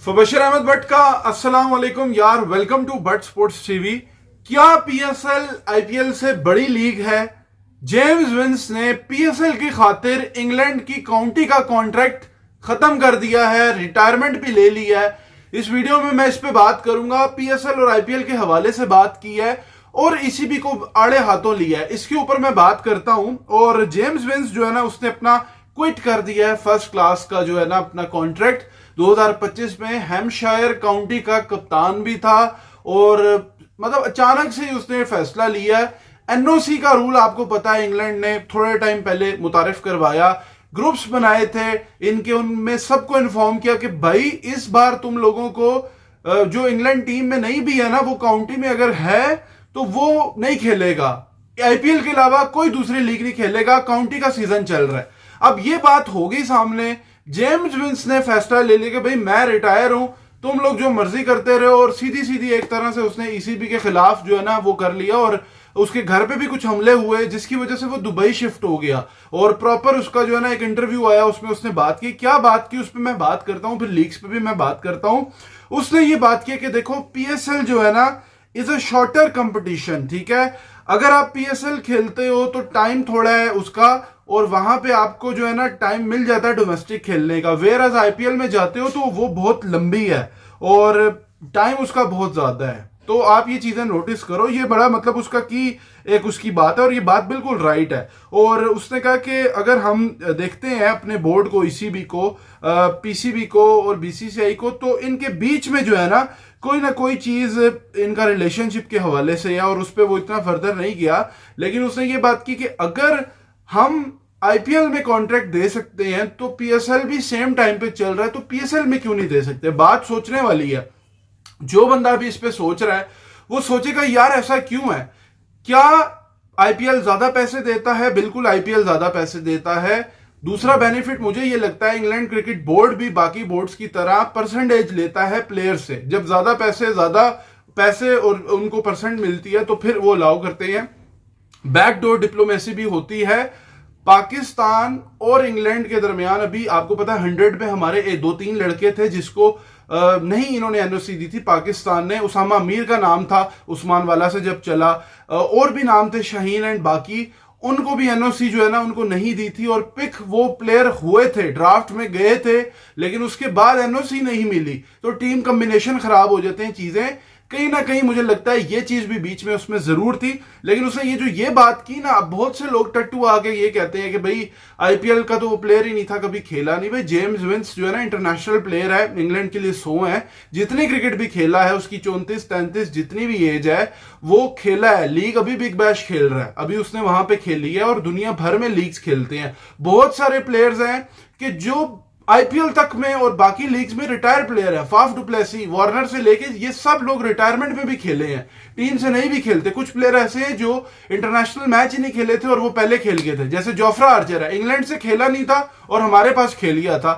बशीर अहमद भट्ट का अस्सलाम वालेकुम यार, welcome to Bhatt sports TV. क्या पीएसएल आईपीएल से बड़ी लीग है? जेम्स विंस ने पीएसएल की खातिर इंग्लैंड की काउंटी का कॉन्ट्रैक्ट खत्म कर दिया है, रिटायरमेंट भी ले लिया है। इस वीडियो में मैं इस पे बात करूंगा, पीएसएल और आईपीएल के हवाले से बात की है और ईसीबी को आड़े हाथों लिया है, इसके ऊपर मैं बात करता हूं। और जेम्स विंस जो है ना, उसने अपना क्विट कर दिया है फर्स्ट क्लास का जो है ना अपना कॉन्ट्रैक्ट। 2025 में हैम्पशायर काउंटी का कप्तान भी था और मतलब अचानक से उसने फैसला लिया है। एनओसी का रूल आपको पता है, इंग्लैंड ने थोड़े टाइम पहले मुतारिफ करवाया, ग्रुप्स बनाए थे इनके, उनमें सबको इन्फॉर्म किया कि भाई इस बार तुम लोगों को जो इंग्लैंड टीम में नहीं भी है ना, वो काउंटी में अगर है तो वो नहीं खेलेगा, आईपीएल के अलावा कोई दूसरी लीग नहीं खेलेगा, काउंटी का सीजन चल रहा है। अब ये बात होगी सामने, जेम्स विंस ने फैसला ले लिया कि भाई मैं रिटायर हूं, तुम लोग जो मर्जी करते रहो, और सीधी सीधी एक तरह से उसने ईसीबी के खिलाफ जो है ना वो कर लिया। और उसके घर पे भी कुछ हमले हुए जिसकी वजह से वो दुबई शिफ्ट हो गया। और प्रॉपर उसका जो है ना एक इंटरव्यू आया, उसमें उसने बात की, क्या बात की उस पर मैं बात करता हूं, फिर लीग्स पे भी मैं बात करता हूं। उसने ये बात की कि देखो पीएसएल जो है ना इज अ शॉर्टर कंपटीशन, ठीक है। अगर आप पीएसएल खेलते हो तो टाइम थोड़ा है उसका, और वहां पे आपको जो है ना टाइम मिल जाता है डोमेस्टिक खेलने का। वेयर एज आईपीएल में जाते हो तो वो बहुत लंबी है और टाइम उसका बहुत ज्यादा है। तो आप ये चीजें नोटिस करो, ये बड़ा मतलब उसका की एक उसकी बात है और ये बात बिल्कुल राइट है। और उसने कहा कि अगर हम देखते हैं अपने बोर्ड को, ईसीबी को, पीसीबी को और बीसीसीआई को, तो इनके बीच में जो है ना कोई चीज इनका रिलेशनशिप के हवाले से है, और उस पर वो इतना फर्दर नहीं गया। लेकिन उसने ये बात की कि अगर हम आईपीएल में कॉन्ट्रैक्ट दे सकते हैं तो पीएसएल भी सेम टाइम पे चल रहा है, तो पीएसएल में क्यों नहीं दे सकते? बात सोचने वाली है। जो बंदा भी इस पे सोच रहा है वो सोचेगा यार ऐसा क्यों है, क्या आईपीएल ज्यादा पैसे देता है? बिल्कुल आईपीएल ज्यादा पैसे देता है। दूसरा बेनिफिट मुझे ये लगता है, इंग्लैंड क्रिकेट बोर्ड भी बाकी बोर्ड्स की तरह परसेंटेज लेता है प्लेयर से। जब ज्यादा पैसे और उनको परसेंट मिलती है तो फिर वो अलाउ करते हैं। बैकडोर डिप्लोमेसी भी होती है। पाकिस्तान और इंग्लैंड के दरमियान अभी आपको पता है 100 में हमारे 2-3 लड़के थे जिसको नहीं इन्होंने एनओसी दी थी पाकिस्तान ने। उसामा मीर का नाम था उस्मान वाला से जब चला, और भी नाम थे शाहीन एंड बाकी, उनको भी एनओसी जो है ना उनको नहीं दी थी। और पिक वो प्लेयर हुए थे, ड्राफ्ट में गए थे, लेकिन उसके बाद एनओसी नहीं मिली, तो टीम कॉम्बिनेशन खराब हो जाते हैं चीजें। कहीं ना कहीं मुझे लगता है ये चीज भी बीच में उसमें जरूर थी। लेकिन उसने ये बात की ना, अब बहुत से लोग टट्टू आके ये कहते हैं कि भाई आईपीएल का तो वो प्लेयर ही नहीं था, कभी खेला नहीं। भाई जेम्स विंस जो है ना इंटरनेशनल प्लेयर है, इंग्लैंड के लिए 100 है, जितनी क्रिकेट भी खेला है, उसकी 34-33 जितनी भी एज है वो खेला है। लीग अभी बिग बैश खेल रहा है, अभी उसने वहां पे खेली है, और दुनिया भर में लीग्स खेलते हैं। बहुत सारे प्लेयर्स हैं कि जो आईपीएल तक में और बाकी लीग्स में रिटायर प्लेयर है। फाफ डु प्लेसी, वार्नर से लेके ये सब लोग रिटायरमेंट में भी खेले हैं, टीम से नहीं भी खेलते। कुछ प्लेयर ऐसे हैं जो इंटरनेशनल मैच ही नहीं खेले थे और वो पहले खेल गए थे, जैसे जोफ्रा आर्चर है, इंग्लैंड से खेला नहीं था और हमारे पास खेल गया था,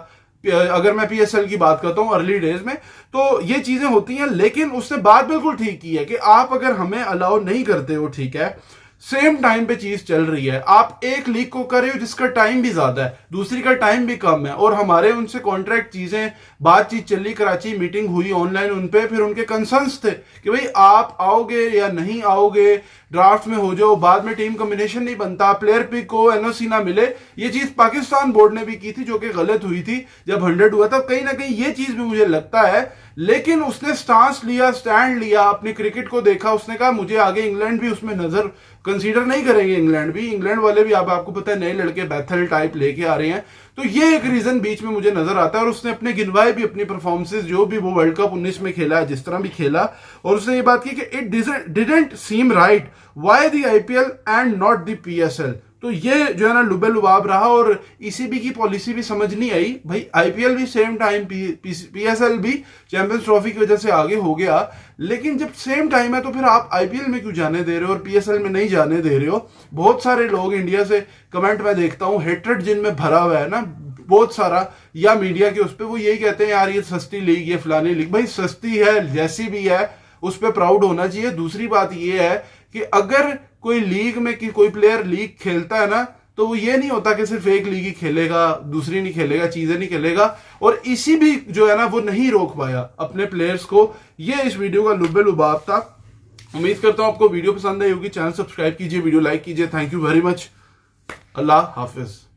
अगर मैं पीएसएल की बात करता हूं अर्ली डेज में। तो ये चीजें होती हैं। लेकिन उसने बात बिल्कुल ठीक की है कि आप अगर हमें अलाउ नहीं करते हो, ठीक है, सेम टाइम पे चीज चल रही है, आप एक लीग को कर रहे हो जिसका टाइम भी ज्यादा है, दूसरी का टाइम भी कम है, और हमारे उनसे कॉन्ट्रैक्ट चीजें बातचीत चली, कराची मीटिंग हुई ऑनलाइन उनपे, फिर उनके कंसर्न्स थे कि भाई आप आओगे या नहीं आओगे, ड्राफ्ट में हो जाओ, बाद में टीम कॉम्बिनेशन नहीं बनता, प्लेयर पिक को एनओसी ना मिले। ये चीज पाकिस्तान बोर्ड ने भी की थी जो कि गलत हुई थी जब 100 हुआ था। कहीं ना कहीं ये चीज भी मुझे लगता है, लेकिन उसने स्टांस लिया, स्टैंड लिया, अपनी क्रिकेट को देखा, उसने कहा मुझे आगे इंग्लैंड भी उसमें नजर कंसीडर नहीं करेंगे। इंग्लैंड वाले भी आपको पता है नए लड़के बैथल टाइप लेके आ रहे हैं, तो ये एक रीजन बीच में मुझे नजर आता है। और उसने अपने गिनवाए भी अपनी परफॉर्मेंसेस, जो भी वो वर्ल्ड कप 19 में खेला है, जिस तरह भी खेला, और उसने ये बात की कि it didn't seem right why the IPL and not the PSL. तो ये जो है ना लुबे लुबाब रहा, और ईसीबी की पॉलिसी भी समझ नहीं आई। भाई आईपीएल भी सेम टाइम, पीएसएल भी चैंपियंस ट्रॉफी की वजह से आगे हो गया, लेकिन जब सेम टाइम है तो फिर आप आईपीएल में क्यों जाने दे रहे हो और पीएसएल में नहीं जाने दे रहे हो? बहुत सारे लोग इंडिया से कमेंट में देखता हूं, हेट्रेड जिनमें भरा हुआ है ना बहुत सारा, या मीडिया के उस पर, वो यही कहते हैं यार ये सस्ती लीग, ये फलानी लीग। भाई सस्ती है जैसी भी है उस पर प्राउड होना चाहिए। दूसरी बात ये है कि अगर कोई लीग में कि कोई प्लेयर लीग खेलता है ना, तो वो ये नहीं होता कि सिर्फ एक लीग ही खेलेगा, दूसरी नहीं खेलेगा, चीजें नहीं खेलेगा, और इसी भी जो है ना वो नहीं रोक पाया अपने प्लेयर्स को। ये इस वीडियो का लुब्बे लुबाब था। उम्मीद करता हूं आपको वीडियो पसंद आई होगी। चैनल सब्सक्राइब कीजिए, वीडियो लाइक कीजिए। Thank you very much. Allah Hafiz.